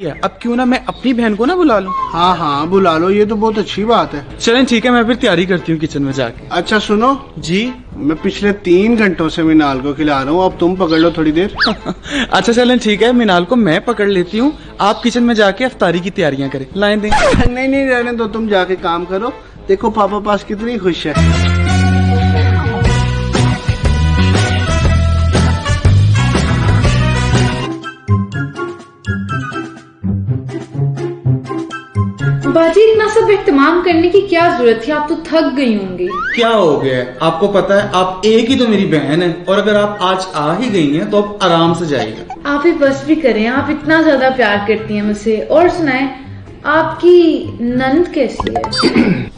अब क्यों ना मैं अपनी बहन को ना बुला लूं। हाँ हाँ बुला लो, ये तो बहुत अच्छी बात है। चलें ठीक है, मैं फिर तैयारी करती हूँ किचन में जाके। अच्छा सुनो जी। मैं पिछले 3 घंटों से मिनाल को खिला रहा हूँ, अब तुम पकड़ लो थोड़ी देर। अच्छा चलें ठीक है, मिनाल को मैं पकड़ लेती हूँ, आप किचन में जाके अफ्तारी की तैयारियां करें। लाइन दें। नहीं नहीं रहने दो, तुम जाके काम करो। देखो पापा पास कितनी खुश है। बाजी इतना सब एहतमाम करने की क्या जरूरत थी, आप तो थक गई होंगी। क्या हो गया है? आपको पता है आप एक ही तो मेरी बहन है, और अगर आप आज आ ही गई हैं तो अब आराम से जाइएगा। आप ही बस भी करें, आप इतना ज्यादा प्यार करती हैं मुझसे। और सुनाएं, आपकी नंद कैसी है?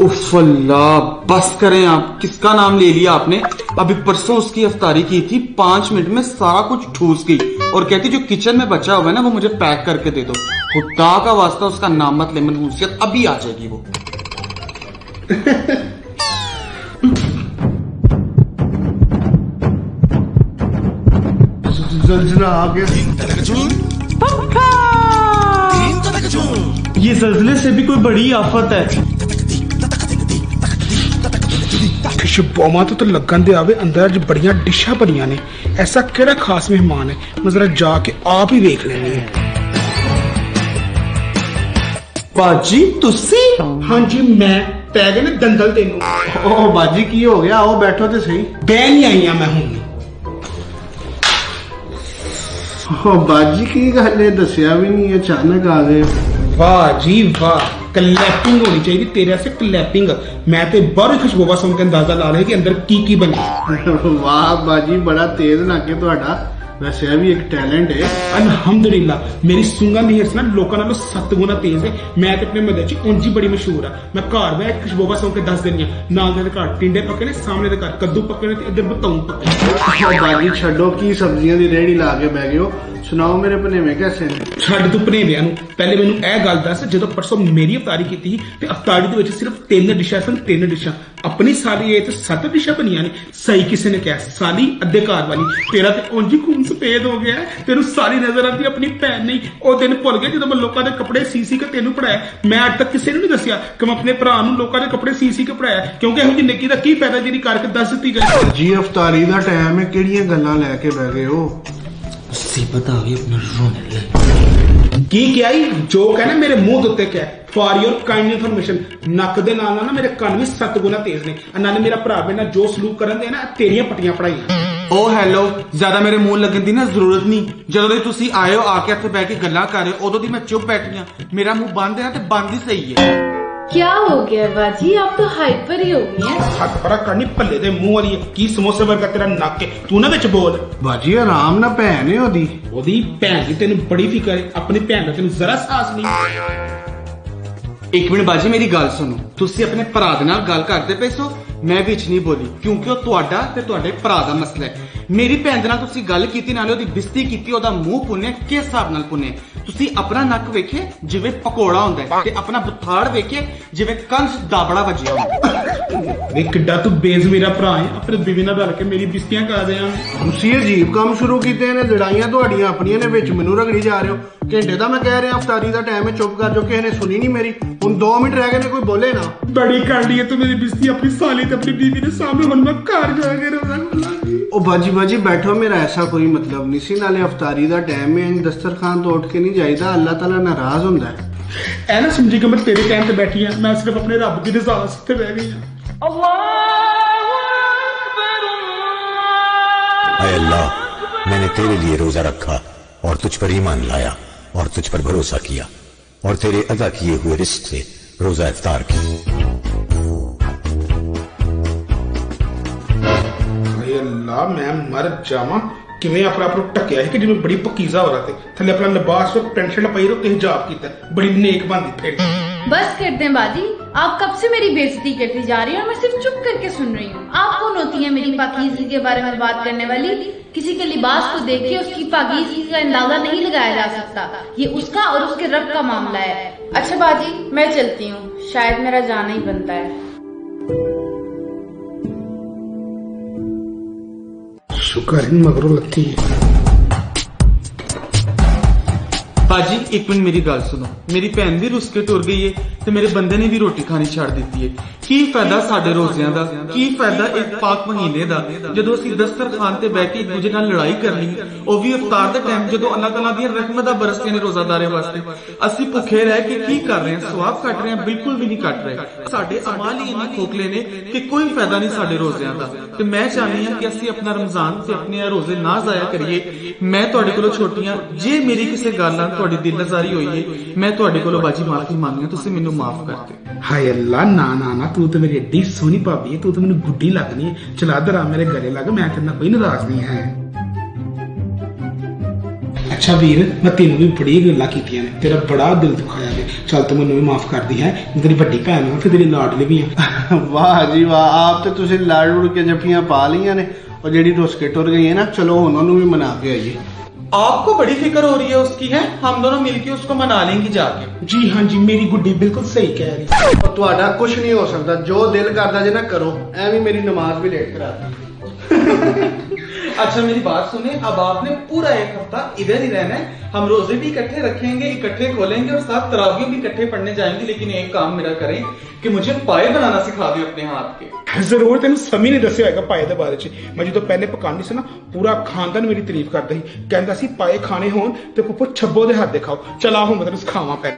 उफ अल्लाह, बस करें आप, किसका नाम ले लिया आपने। अभी परसों उसकी अफ्तारी की थी, 5 मिनट में सारा कुछ ठूस गई और कहती जो किचन में बचा हुआ है ना वो मुझे पैक करके दे दो। खुदा का वास्ता उसका नाम मत ले, मनहूसियत अभी आ जाएगी वो। जल्जना आ गया। ये जल्जले से भी कोई बड़ी आफत है। शुभमा तो लगन दे आवे अंदर अज बड़ियां डिशा बनिया ने। ऐसा केड़ा खास मेहमान है, मैं जरा जाके आप ही देख लेनी है। बाजी तुसी? हाँ जी मैं पै गए ने दंदल तेनू। ओ बाजी की हो गया, आओ बैठो तो सही। बह नहीं आई मैं हूं। ओ बाजी की गल है, दसिया भी नहीं, अचानक आ गए। वाह जी वाह, क्लैपिंग होनी चाहिए तेरे से, क्लैपिंग। मैं तो बाहर खुशबूवा सुन के अंदाजा ला रहा कि अंदर की बनी। वाह बाजी बड़ा तेज नाके ਤੁਹਾਡਾ। वैसे भी एक टैलेंट है। अल्हम्दुलिल्लाह मेरी सुंगन दी हिरस ना लोकां नालों 7 गुना तेज है। मैं तो अपने मदद च उंज ही बड़ी मशहूर है। मैं घर बह खुशबूवा सुन के दस देनी नाल दे घर टिंडे पक्के ने, सामने दे घर कद्दू पक्के ने, इधर बताऊं पक्के। बाजी छड्डो की सब्जियां दी रेहड़ी ला के बह गए हो। सुनाओ मेरे भनेवे कैसे ने? छड्ड तू भनेविਆਂ ਨੂੰ। ਪਹਿਲੇ ਮੈਨੂੰ ਇਹ ਗੱਲ ਦੱਸ, ਜਦੋਂ ਪਰਸੋਂ ਮੇਰੀ ਅਫਤਾਰੀ ਕੀਤੀ ਸੀ ਤੇ ਅਫਤਾਰੀ ਦੇ ਵਿੱਚ ਸਿਰਫ 3 ਡਿਸ਼ਾਂ ਸਨ। 3 ਡਿਸ਼ਾਂ ਆਪਣੀ ਸਾਲੀ, ਇਹ ਤੇ 7 ਡਿਸ਼ਾਂ ਬਣੀਆਂ ਨੇ। ਸਹੀ ਕਿਸੇ ਨੇ ਕਿਹਾ ਸਾਲੀ ਅੱਧੇ ਘਰ ਵਾਲੀ। ਤੇਰਾ ਤੇ ਉਂਝ ਹੀ ਖੂਨ ਸਫੇਦ ਹੋ ਗਿਆ। ਤੈਨੂੰ ਸਾਲੀ ਨਜ਼ਰ ਆਉਂਦੀ, ਆਪਣੀ ਭੈਣ ਨਹੀਂ। ਉਹ ਦਿਨ ਭੁੱਲ ਗਏ ਜਦੋਂ ਮੈਂ ਲੋਕਾਂ ਦੇ ਕੱਪੜੇ ਸੀ ਕੇ ਤੈਨੂੰ ਪੜਾਇਆ। ਮੈਂ ਅੱਜ ਤੱਕ ਕਿਸੇ ਨੂੰ ਨਹੀਂ ਦੱਸਿਆ ਕਿ ਮੈਂ ਆਪਣੇ ਭਰਾ ਨੂੰ ਲੋਕਾਂ ਦੇ ਕੱਪੜੇ ਸੀ ਕੇ ਪੜਾਇਆ, ਕਿਉਂਕਿ ਇਹੋ ਜਿਹੀ ਨੇਕੀ ਦਾ ਕੀ ਫਾਇਦਾ ਜਿਹੜੀ ਕਰਕੇ ਦੱਸ ਦਿੱਤੀ ਜਾਏ। ਜੀ ਅਫਤਾਰੀ ਦਾ ਟਾਈਮ ਹੈ, ਕਿਹੜੀਆਂ ਗੱਲਾਂ ਲੈ ਕੇ ਬਹਿ ਗਏ ਹੋ? मुसीबत आ गई अपने रोने की क्या ही जो कहना मेरे मुंह उत्ते क्या फॉर योर काइंड इन्फॉर्मेशन। नक दे नाल ना मेरे कान भी 7 गुना तेज ने। नाले मेरा भरा मेरे जो सलूक करन दे ना तेरियां पट्टियां पढ़ाइयां। ओ हेलो, ज्यादा मेरे मुंह लगन दी ना जरूरत नहीं। ਜਦੋਂ ਦੀ ਤੁਸੀਂ ਆਏ ਹੋ, ਆ ਕੇ ਇੱਥੇ ਬਹਿ ਕੇ ਗੱਲਾਂ ਕਰ ਰਹੇ ਹੋ, ਉਦੋਂ ਦੀ ਮੈਂ ਚੁੱਪ ਬੈਠੀ ਆ। ਮੇਰਾ ਮੂੰਹ ਬੰਦ ਹੈ ਨਾ ਤੇ ਬੰਦ ਹੀ ਸਹੀ ਹੈ। क्या हो गया बाजी, आप तो हाइपर ही हो गई हैं। हथ परा करनी भल्ले दे मुंह वाली की समोसे वर्गा तेरा नक है। तू ना विच बोल। बाजी आराम ना, भैन है ओदी। ओदी भैन दी तेन बड़ी फिक्र है, अपनी भैन दा तेन जरा साहस नहीं। एक मिनट बाजी मेरी गल सुनो। तुसी अपने भरा दे नाल गल करदे पए सो, मैं विच नहीं बोली क्योंकि ਉਹ ਤੁਹਾਡਾ ਤੇ ਤੁਹਾਡੇ ਭਰਾ ਦਾ ਮਸਲਾ ਹੈ। ਮੇਰੀ ਭੈਣ ਦੇ ਨਾਲ ਤੁਸੀਂ ਗੱਲ ਕੀਤੀ, ਨਾਲੇ ਉਹਦੀ ਬਿਸਤੀ ਕੀਤੀ, ਉਹਦਾ ਮੂੰਹ ਪੁੰਨਿਆ, ਕਿਸ ਹਿਸਾਬ ਨਾਲ ਪੁੰਨਿਆ? ਤੁਸੀਂ ਆਪਣਾ ਨੱਕ ਵੇਖੇ ਜਿਵੇਂ ਪਕੌੜਾ ਹੁੰਦਾ ਹੈ, ਤੇ ਆਪਣਾ ਬੁੱਥਾੜ ਵੇਖੇ ਜਿਵੇਂ ਕੰਸ ਦਾਬੜਾ ਵੱਜਿਆ ਹੁੰਦਾ। ਵੇ ਕਿੱਡਾ ਤੂੰ ਬੇਜ਼ਮੀਰਾ ਭਰਾ ਹੈ, ਆਪਣੇ ਬੀਵੀ ਨਾਲ ਰਲ ਕੇ ਮੇਰੀ ਬਿਸਤੀਆਂ ਕਰ ਦਿਆਂ। ਤੁਸੀਂ ਅਜੀਬ ਕੰਮ ਸ਼ੁਰੂ ਕੀਤੇ ਨੇ, ਲੜਾਈਆਂ ਤੁਹਾਡੀਆਂ ਆਪਣੀਆਂ ਨੇ, ਵਿੱਚ ਮੈਨੂੰ ਰਗੜੀ ਜਾ ਰਹੇ ਹੋ। ਘੰਟੇ ਦਾ ਮੈਂ ਕਹਿ ਰਿਹਾ ਅਫਤਾਰੀ ਦਾ ਟਾਈਮ ਹੈ, ਚੁੱਪ ਕਰ ਜਾਓ। ਕਿਸੇ ਨੇ ਸੁਣੀ ਨਹੀਂ ਮੇਰੀ। ਹੁਣ 2 ਮਿੰਟ ਰਹਿ ਗਏ ਨੇ, ਕੋਈ ਬੋਲੇ ਨਾ। बड़ी कर ली है तू मेरी बिस्ती अपनी साली ते अपनी बीवी के सामने। हुन मैं घर जाके रोजा खुलांगी। ओ बाजी बैठो, मेरा ऐसा कोई मतलब नहीं सी। नाले अफतारी दा टाइम है, दस्तरखान तो उठ के नहीं जाइदा, अल्लाह ताला नाराज हुंदा है। ऐ ना समझी कि मैं तेरे टाइम ते बैठी हां, मैं सिर्फ अपने रब दी रज़ा वास्ते बैठ गई हां। हाय अल्लाह, मैंने तेरे लिए रोजा रखा और तुझ पर ईमान लाया और तुझ पर भरोसा किया और तेरे अदा किए हुए रिस्क से रोजा इफ्तार की। अल्लाह मैं मर जावा किवें अपना आप ढकिया है कि जिवें बड़ी पकीजा हो रहा थे। थले अपना लिबास पेंट शर्ट पाई रहो, हिजाब कीता, बड़ी नेक बनदी फिर। बस कर दें बाजी, आप कब से मेरी बेइज्जती करती जा रही हैं और मैं सिर्फ चुप करके सुन रही हूँ। आप कौन होती हैं मेरी पाकीज़गी के बारे में बात करने वाली? किसी के लिबास को देख के उसकी पाकीज़गी का अंदाजा नहीं लगाया जा सकता। ये उसका और उसके रब का मामला है। अच्छा बाजी मैं चलती हूँ, शायद मेरा जाना ही बनता है। शुक्र इन मगरों लगती है। ਬਾਜੀ ਇੱਕ ਮਿੰਟ ਮੇਰੀ ਗੱਲ ਸੁਣੋ। ਮੇਰੀ ਭੈਣ ਵੀ ਰੁੱਸ ਕੇ ਟੁਰ ਗਈ ਹੈ ਤੇ ਮੇਰੇ ਬੰਦੇ ਨੇ ਵੀ ਰੋਟੀ ਖਾਣੀ ਛੱਡ ਦਿੱਤੀ ਹੈ। ਕੀ ਫਾਇਦਾ ਸਾਡੇ ਰੋਜ਼ਿਆਂ ਦਾ, ਕੀ ਫਾਇਦਾ ਇੱਕ ਪਾਕ ਮਹੀਨੇ ਦਾ ਜਦੋਂ ਅਸੀਂ ਦਸਤਰਖਾਨ ਤੇ ਬੈਠ ਕੇ ਇੱਕ ਦੂਜੇ ਨਾਲ ਲੜਾਈ ਕਰਨੀ, ਉਹ ਵੀ ਇਫਤਾਰ ਦੇ ਟਾਈਮ ਜਦੋਂ ਅੱਲਾਹ ਤਾਲਾ ਦੀਆਂ ਰਹਿਮਤਾਂ ਬਰਸਦੀਆਂ ਨੇ ਰੋਜ਼ਾਦਾਰਾਂ ਵਾਸਤੇ। ਅਸੀਂ ਭੁੱਖੇ ਰਹਿ ਕੇ ਕੀ ਕਰ ਰਹੇ ਹਾਂ? ਸਵਾਬ ਕੱਟ ਰਹੇ ਹਾਂ? ਬਿਲਕੁਲ ਵੀ ਨਹੀਂ ਕੱਟ ਰਹੇ। ਸਾਡੇ ਅਮਾਲ ਹੀ ਇੰਨੇ ਖੋਖਲੇ ਨੇ ਕਿ ਕੋਈ ਫਾਇਦਾ ਨਹੀਂ ਸਾਡੇ ਰੋਜ਼ਿਆਂ ਦਾ। ਤੇ ਮੈਂ ਚਾਹੁੰਦੀ ਹਾਂ ਕਿ ਅਸੀਂ ਆਪਣਾ ਰਮਜ਼ਾਨ ਤੇ ਆਪਣੇ ਰੋਜ਼ੇ ਨਾ ਜ਼ਾਇਆ ਕਰੀਏ। ਮੈਂ ਤੁਹਾਡੇ ਕੋਲੋਂ ਛੋਟੀਆਂ, ਜੇ ਮੇਰੀ ਕਿਸੇ ਗੱਲ ਨਾਲ ਤੁਹਾਡੀ ਦਿਲਨਜ਼ਾਰੀ ਹੋਈ ਹੈ, ਮੈਂ ਤੁਹਾਡੇ ਕੋਲੋਂ ਬਾਜੀ ਮਾਫੀ ਮੰਗਦੀ ਹਾਂ, ਤੁਸੀਂ ਮੈਨੂੰ ਮਾਫ ਕਰ ਦਿਓ। ਹਾਏ ਅੱਲਾ, ਨਾ ਨਾ ਨਾ, ਤੂੰ ਤੇ ਮੇਰੀ ਏਡੀ ਸੋਹਣੀ ਭਾਬੀ ਹੈ, ਤੂੰ ਤੇ ਮੈਨੂੰ ਗੁੱਡੀ ਲੱਗਣੀ ਹੈ। ਚਲਾ ਦਰਾ ਮੇਰੇ ਗਲੇ ਲੱਗ, ਮੈਂ ਤੇਰੇ ਨਾਲ ਕੋਈ ਨਾਰਾਜ਼ ਨਹੀਂ ਹੈ। ਅੱਛਾ ਵੀਰ, ਮੈਂ ਤੈਨੂੰ ਵੀ ਬੜੀ ਗੱਲਾਂ ਕੀਤੀਆਂ ਨੇ, ਤੇਰਾ ਬੜਾ ਦਿਲ ਦੁਖਾਇਆ ਵੇ। ਚੱਲ ਤੂੰ ਮੈਨੂੰ ਵੀ ਮਾਫ ਕਰਦੀ ਹੈ, ਮੈਂ ਤੇਰੀ ਵੱਡੀ ਭੈਣ ਹਾਂ ਤੇ ਤੇਰੀ ਲਾਡਲੀ ਵੀ ਹਾਂ। ਵਾਹ ਜੀ ਵਾਹ, ਆਪ ਤੇ ਤੁਸੀਂ ਲੜ ਲੁੜ ਕੇ ਜੱਫੀਆਂ ਪਾ ਲਈਆਂ ਨੇ। और जेडी रुस के टुर गई है ना, चलो उन्होंने भी मना के आइए। आपको बड़ी फिक्र हो रही है उसकी, है? हम दोनों मिलके उसको मना लेंगे जाके। जी हाँ जी, मेरी गुड्डी बिल्कुल सही कह रही। और तुहाडा कुछ नहीं हो सकता, जो दिल करता जे ना करो। एवं मेरी नमाज भी लेट करा दी। अच्छा मेरी बात सुने, अब आपने पूरा एक हफ्ता इधर ही रहना है। हम रोजे भी इकट्ठे रखेंगे, इकट्ठे खोलेंगे और साथ तरावियां भी इकट्ठे पढ़ने जाएंगे। लेकिन एक काम मेरा करें कि मुझे पाए बनाना सिखा दे अपने हाथ के। ਜ਼ਰੂਰ, ਤੈਨੂੰ ਸਮੀ ਨੇ ਦੱਸਿਆ ਹੈਗਾ ਪਾਏ ਦੇ ਬਾਰੇ ਚ। ਮੈਂ ਜਦੋਂ ਪਹਿਲੇ ਪਕਾਉਂਦੀ ਸੀ ਨਾ, ਪੂਰਾ ਖਾਨਦਾਨ ਮੇਰੀ ਤਾਰੀਫ ਕਰਦਾ ਸੀ, ਕਹਿੰਦਾ ਸੀ ਪਾਏ ਖਾਣੇ ਹੋਣ ਤੇ ਪੁੱਪੋ ਛੱਬੋ ਦੇ ਹੱਥ ਦੇ ਖਾਓ। ਚਲਾ ਹੁਣ ਮੈਂ ਤੈਨੂੰ ਸਿਖਾਵਾਂ ਪੈ।